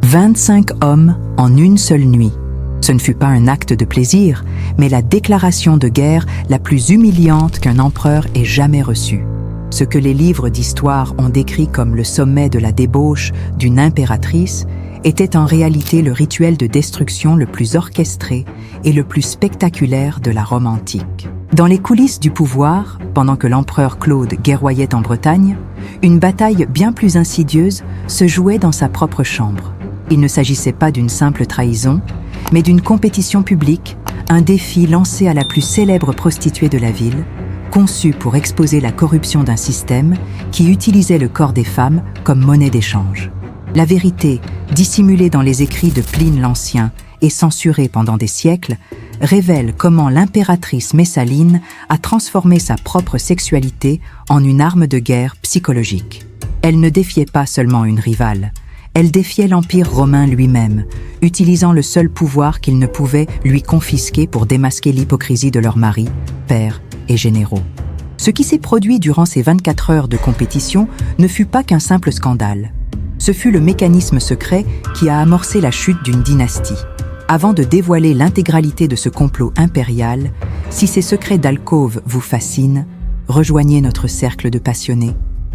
25 hommes en une seule nuit. Ce ne fut pas un acte de plaisir, mais la déclaration de guerre la plus humiliante qu'un empereur ait jamais reçue. Ce que les livres d'histoire ont décrit comme le sommet de la débauche d'une impératrice était en réalité le rituel de destruction le plus orchestré et le plus spectaculaire de la Rome antique. Dans les coulisses du pouvoir, pendant que l'empereur Claude guerroyait en Bretagne, une bataille bien plus insidieuse se jouait dans sa propre chambre. Il ne s'agissait pas d'une simple trahison, mais d'une compétition publique, un défi lancé à la plus célèbre prostituée de la ville, conçu pour exposer la corruption d'un système qui utilisait le corps des femmes comme monnaie d'échange. La vérité, dissimulée dans les écrits de Pline l'Ancien et censurée pendant des siècles, révèle comment l'impératrice Messaline a transformé sa propre sexualité en une arme de guerre psychologique. Elle ne défiait pas seulement une rivale, elle défiait l'Empire romain lui-même, utilisant le seul pouvoir qu'il ne pouvait lui confisquer pour démasquer l'hypocrisie de leurs maris, pères et généraux. Ce qui s'est produit durant ces 24 heures de compétition ne fut pas qu'un simple scandale. Ce fut le mécanisme secret qui a amorcé la chute d'une dynastie. Avant de dévoiler l'intégralité de ce complot impérial, si ces secrets d'alcôve vous fascinent, rejoignez notre cercle de passionnés,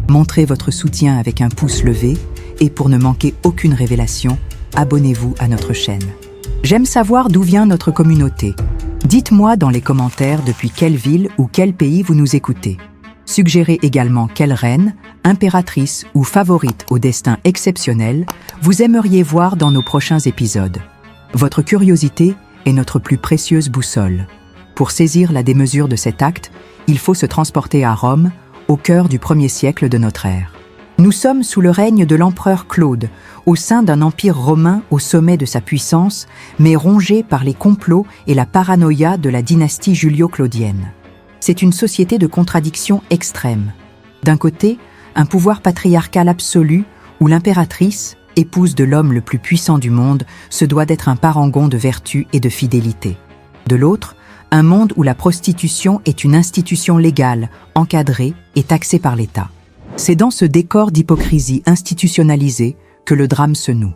montrez votre soutien avec un pouce levé et pour ne manquer aucune révélation, abonnez-vous à notre chaîne. J'aime savoir d'où vient notre communauté. Dites-moi dans les commentaires depuis quelle ville ou quel pays vous nous écoutez. Suggérez également quelle reine, impératrice ou favorite au destin exceptionnel vous aimeriez voir dans nos prochains épisodes. Votre curiosité est notre plus précieuse boussole. Pour saisir la démesure de cet acte, il faut se transporter à Rome, au cœur du 1er siècle de notre ère. Nous sommes sous le règne de l'empereur Claude, au sein d'un empire romain au sommet de sa puissance, mais rongé par les complots et la paranoïa de la dynastie julio-claudienne. C'est une société de contradictions extrêmes. D'un côté, un pouvoir patriarcal absolu où l'impératrice, épouse de l'homme le plus puissant du monde, se doit d'être un parangon de vertu et de fidélité. De l'autre, un monde où la prostitution est une institution légale, encadrée et taxée par l'État. C'est dans ce décor d'hypocrisie institutionnalisée que le drame se noue.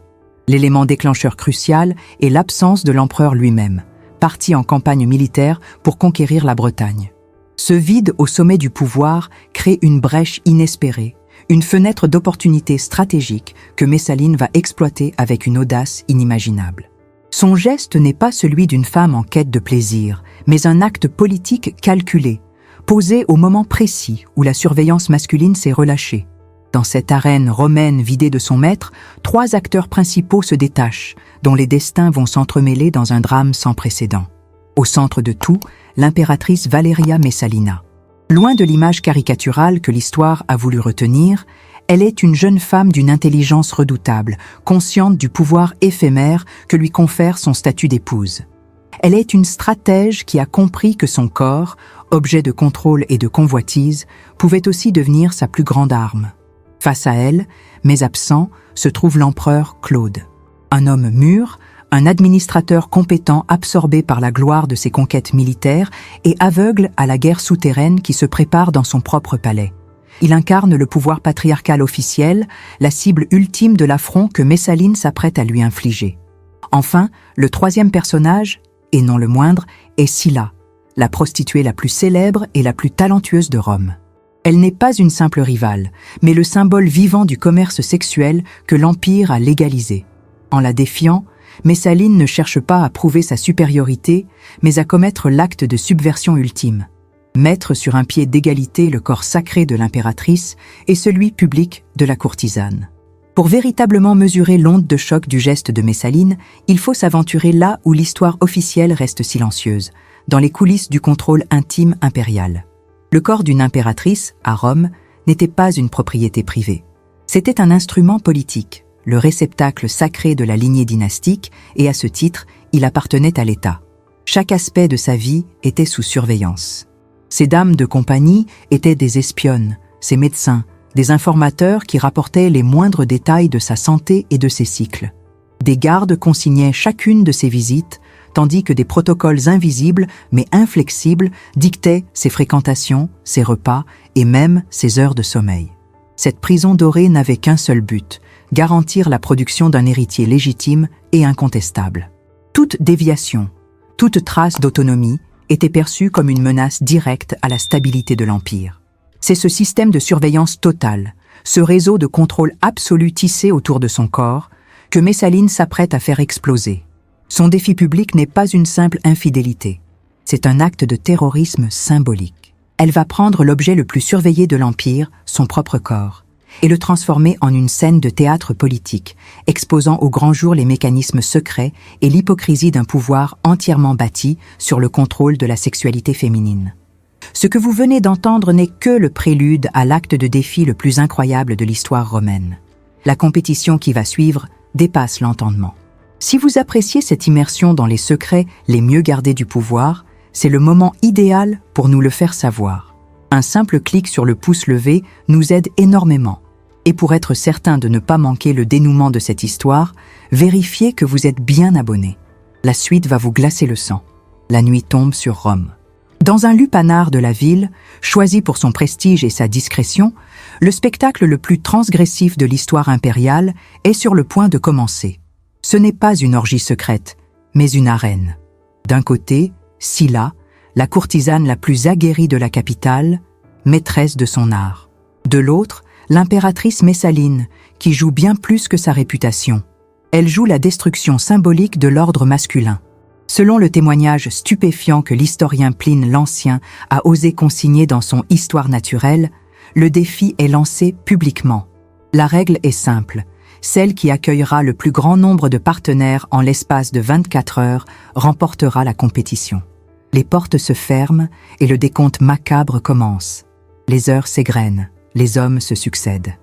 L'élément déclencheur crucial est l'absence de l'empereur lui-même, parti en campagne militaire pour conquérir la Bretagne. Ce vide au sommet du pouvoir crée une brèche inespérée, une fenêtre d'opportunité stratégique que Messaline va exploiter avec une audace inimaginable. Son geste n'est pas celui d'une femme en quête de plaisir, mais un acte politique calculé, posé au moment précis où la surveillance masculine s'est relâchée. Dans cette arène romaine vidée de son maître, 3 acteurs principaux se détachent, dont les destins vont s'entremêler dans un drame sans précédent. Au centre de tout, l'impératrice Valeria Messalina. Loin de l'image caricaturale que l'histoire a voulu retenir, elle est une jeune femme d'une intelligence redoutable, consciente du pouvoir éphémère que lui confère son statut d'épouse. Elle est une stratège qui a compris que son corps, objet de contrôle et de convoitise, pouvait aussi devenir sa plus grande arme. Face à elle, mais absent, se trouve l'empereur Claude. Un homme mûr, un administrateur compétent absorbé par la gloire de ses conquêtes militaires et aveugle à la guerre souterraine qui se prépare dans son propre palais. Il incarne le pouvoir patriarcal officiel, la cible ultime de l'affront que Messaline s'apprête à lui infliger. Enfin, le 3e personnage, et non le moindre, est Sylla, la prostituée la plus célèbre et la plus talentueuse de Rome. Elle n'est pas une simple rivale, mais le symbole vivant du commerce sexuel que l'Empire a légalisé. En la défiant, Messaline ne cherche pas à prouver sa supériorité, mais à commettre l'acte de subversion ultime. Mettre sur un pied d'égalité le corps sacré de l'impératrice et celui public de la courtisane. Pour véritablement mesurer l'onde de choc du geste de Messaline, il faut s'aventurer là où l'histoire officielle reste silencieuse, dans les coulisses du contrôle intime impérial. Le corps d'une impératrice, à Rome, n'était pas une propriété privée. C'était un instrument politique, le réceptacle sacré de la lignée dynastique, et à ce titre, il appartenait à l'État. Chaque aspect de sa vie était sous surveillance. Ces dames de compagnie étaient des espionnes, ses médecins, des informateurs qui rapportaient les moindres détails de sa santé et de ses cycles. Des gardes consignaient chacune de ses visites, tandis que des protocoles invisibles mais inflexibles dictaient ses fréquentations, ses repas et même ses heures de sommeil. Cette prison dorée n'avait qu'un seul but, garantir la production d'un héritier légitime et incontestable. Toute déviation, toute trace d'autonomie était perçue comme une menace directe à la stabilité de l'Empire. C'est ce système de surveillance totale, ce réseau de contrôle absolu tissé autour de son corps, que Messaline s'apprête à faire exploser. Son défi public n'est pas une simple infidélité, c'est un acte de terrorisme symbolique. Elle va prendre l'objet le plus surveillé de l'Empire, son propre corps, et le transformer en une scène de théâtre politique, exposant au grand jour les mécanismes secrets et l'hypocrisie d'un pouvoir entièrement bâti sur le contrôle de la sexualité féminine. Ce que vous venez d'entendre n'est que le prélude à l'acte de défi le plus incroyable de l'histoire romaine. La compétition qui va suivre dépasse l'entendement. Si vous appréciez cette immersion dans les secrets les mieux gardés du pouvoir, c'est le moment idéal pour nous le faire savoir. Un simple clic sur le pouce levé nous aide énormément. Et pour être certain de ne pas manquer le dénouement de cette histoire, vérifiez que vous êtes bien abonné. La suite va vous glacer le sang. La nuit tombe sur Rome. Dans un lupanar de la ville, choisi pour son prestige et sa discrétion, le spectacle le plus transgressif de l'histoire impériale est sur le point de commencer. Ce n'est pas une orgie secrète, mais une arène. D'un côté, Scylla, la courtisane la plus aguerrie de la capitale, maîtresse de son art. De l'autre, l'impératrice Messaline, qui joue bien plus que sa réputation. Elle joue la destruction symbolique de l'ordre masculin. Selon le témoignage stupéfiant que l'historien Pline l'Ancien a osé consigner dans son Histoire naturelle, le défi est lancé publiquement. La règle est simple. Celle qui accueillera le plus grand nombre de partenaires en l'espace de 24 heures remportera la compétition. Les portes se ferment et le décompte macabre commence. Les heures s'égrènent, les hommes se succèdent.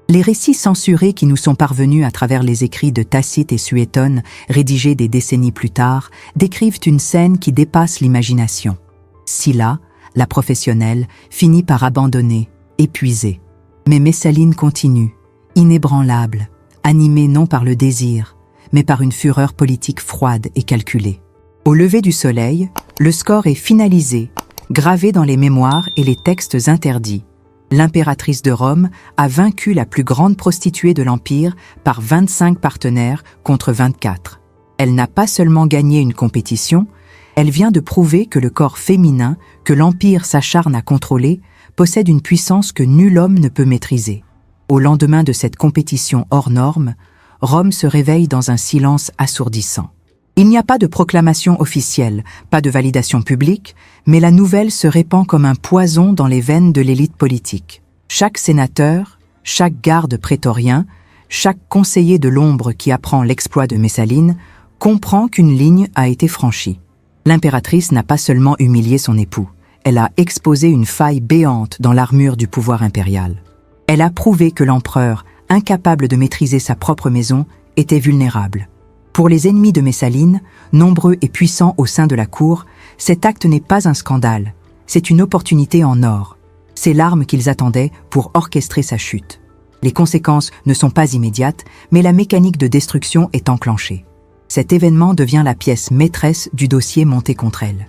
Les récits censurés qui nous sont parvenus à travers les écrits de Tacite et Suétone, rédigés des décennies plus tard, décrivent une scène qui dépasse l'imagination. Scylla, la professionnelle, finit par abandonner, épuisée. Mais Messaline continue, inébranlable, animée non par le désir, mais par une fureur politique froide et calculée. Au lever du soleil, le score est finalisé, gravé dans les mémoires et les textes interdits. L'impératrice de Rome a vaincu la plus grande prostituée de l'Empire par 25 partenaires contre 24. Elle n'a pas seulement gagné une compétition, elle vient de prouver que le corps féminin, que l'Empire s'acharne à contrôler, possède une puissance que nul homme ne peut maîtriser. Au lendemain de cette compétition hors norme, Rome se réveille dans un silence assourdissant. Il n'y a pas de proclamation officielle, pas de validation publique, mais la nouvelle se répand comme un poison dans les veines de l'élite politique. Chaque sénateur, chaque garde prétorien, chaque conseiller de l'ombre qui apprend l'exploit de Messaline comprend qu'une ligne a été franchie. L'impératrice n'a pas seulement humilié son époux, elle a exposé une faille béante dans l'armure du pouvoir impérial. Elle a prouvé que l'empereur, incapable de maîtriser sa propre maison, était vulnérable. Pour les ennemis de Messaline, nombreux et puissants au sein de la cour, cet acte n'est pas un scandale, c'est une opportunité en or. C'est l'arme qu'ils attendaient pour orchestrer sa chute. Les conséquences ne sont pas immédiates, mais la mécanique de destruction est enclenchée. Cet événement devient la pièce maîtresse du dossier monté contre elle.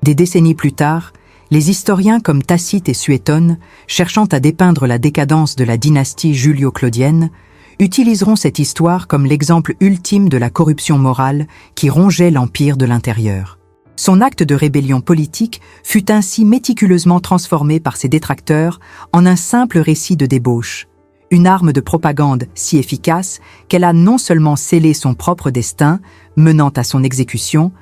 Des décennies plus tard, les historiens comme Tacite et Suétone, cherchant à dépeindre la décadence de la dynastie julio-claudienne, utiliseront cette histoire comme l'exemple ultime de la corruption morale qui rongeait l'Empire de l'intérieur. Son acte de rébellion politique fut ainsi méticuleusement transformé par ses détracteurs en un simple récit de débauche, une arme de propagande si efficace qu'elle a non seulement scellé son propre destin, menant à son exécution,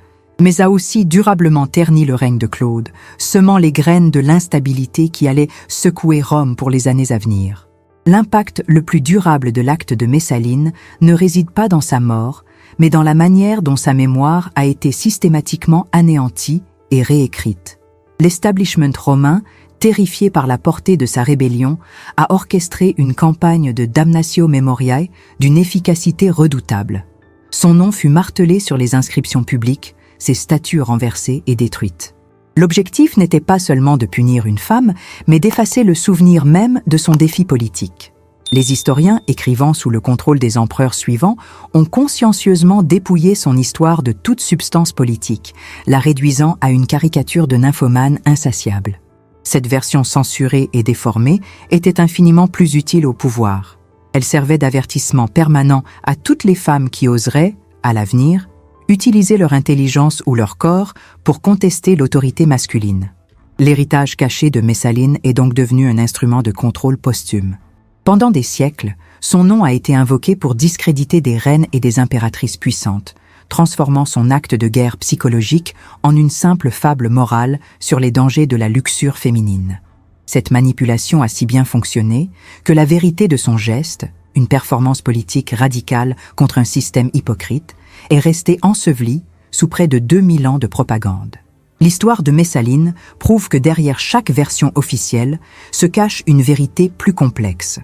mais a aussi durablement terni le règne de Claude, semant les graines de l'instabilité qui allait secouer Rome pour les années à venir. L'impact le plus durable de l'acte de Messaline ne réside pas dans sa mort, mais dans la manière dont sa mémoire a été systématiquement anéantie et réécrite. L'establishment romain, terrifié par la portée de sa rébellion, a orchestré une campagne de damnatio memoriae d'une efficacité redoutable. Son nom fut martelé sur les inscriptions publiques, ses statues renversées et détruites. L'objectif n'était pas seulement de punir une femme, mais d'effacer le souvenir même de son défi politique. Les historiens, écrivant sous le contrôle des empereurs suivants, ont consciencieusement dépouillé son histoire de toute substance politique, la réduisant à une caricature de nymphomane insatiable. Cette version censurée et déformée était infiniment plus utile au pouvoir. Elle servait d'avertissement permanent à toutes les femmes qui oseraient, à l'avenir, utiliser leur intelligence ou leur corps pour contester l'autorité masculine. L'héritage caché de Messaline est donc devenu un instrument de contrôle posthume. Pendant des siècles, son nom a été invoqué pour discréditer des reines et des impératrices puissantes, transformant son acte de guerre psychologique en une simple fable morale sur les dangers de la luxure féminine. Cette manipulation a si bien fonctionné que la vérité de son geste, une performance politique radicale contre un système hypocrite, est restée ensevelie sous près de 2000 ans de propagande. L'histoire de Messaline prouve que derrière chaque version officielle se cache une vérité plus complexe.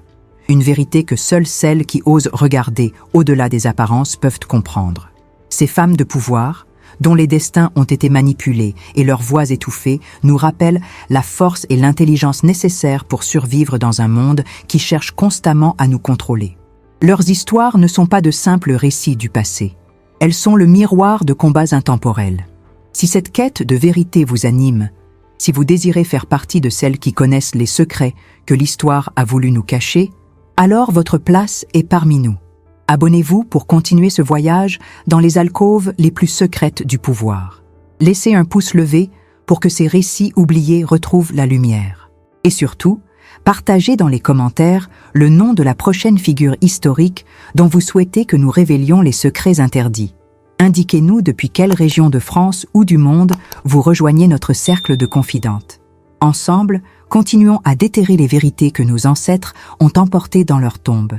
Une vérité que seules celles qui osent regarder au-delà des apparences peuvent comprendre. Ces femmes de pouvoir, dont les destins ont été manipulés et leurs voix étouffées, nous rappellent la force et l'intelligence nécessaires pour survivre dans un monde qui cherche constamment à nous contrôler. Leurs histoires ne sont pas de simples récits du passé. Elles sont le miroir de combats intemporels. Si cette quête de vérité vous anime, si vous désirez faire partie de celles qui connaissent les secrets que l'histoire a voulu nous cacher, alors votre place est parmi nous. Abonnez-vous pour continuer ce voyage dans les alcôves les plus secrètes du pouvoir. Laissez un pouce levé pour que ces récits oubliés retrouvent la lumière. Et surtout, partagez dans les commentaires le nom de la prochaine figure historique dont vous souhaitez que nous révélions les secrets interdits. Indiquez-nous depuis quelle région de France ou du monde vous rejoignez notre cercle de confidentes. Ensemble, continuons à déterrer les vérités que nos ancêtres ont emportées dans leur tombe.